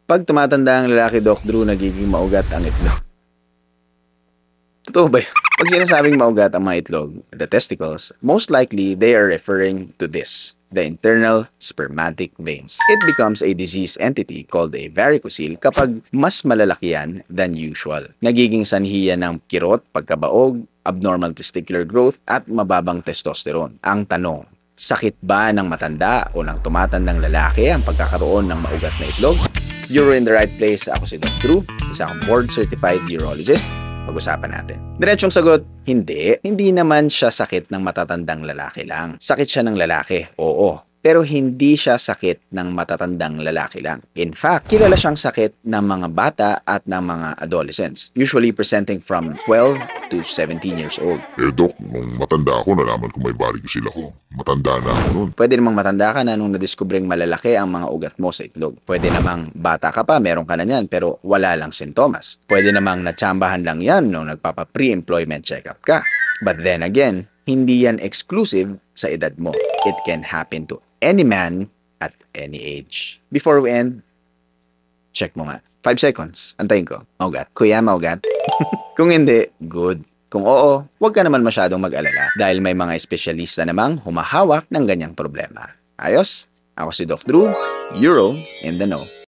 Pag tumatanda ang lalaki, Doc Drew, nagiging maugat ang itlog. Totoo ba yun? Pag sinasabing maugat ang mga itlog, the testicles, most likely they are referring to this, the internal spermatic veins. It becomes a disease entity called a varicocele kapag mas malalaki yan than usual. Nagiging sanhi yan ng kirot, pagkabaog, abnormal testicular growth, at mababang testosterone. Ang tanong, sakit ba ng matanda o ng tumatandang lalaki ang pagkakaroon ng maugat na itlog? You're in the right place. Ako si Doc Drew, isa akong board-certified urologist. Pag-usapan natin. Diretsyong sagot, hindi. Hindi naman siya sakit ng matatandang lalaki lang. Sakit siya ng lalaki, oo. Pero hindi siya sakit ng matatandang lalaki lang. In fact, kilala siyang sakit ng mga bata at ng mga adolescents, usually presenting from 12 to 17 years old. Doc, nung matanda ako, nalaman ko may varicocele ako. Matanda na ako noon. Pwede namang matanda ka na nung nadiskubreng malalaki ang mga ugat mo sa itlog. Pwede namang bata ka pa, meron ka na yan, pero wala lang sintomas. Pwede namang natsambahan lang yan nung nagpapa-pre-employment check-up ka. But then again, hindi yan exclusive sa edad mo. It can happen to any man at any age. Before we end, check mo nga. 5 seconds. Antayin ko. Maugat. Kuya, maugat? Kung hindi, good. Kung oo, huwag ka naman masyadong mag-alala dahil may mga espesyalista namang humahawak ng ganyang problema. Ayos? Ako si Doc Drew, Euro in the Know.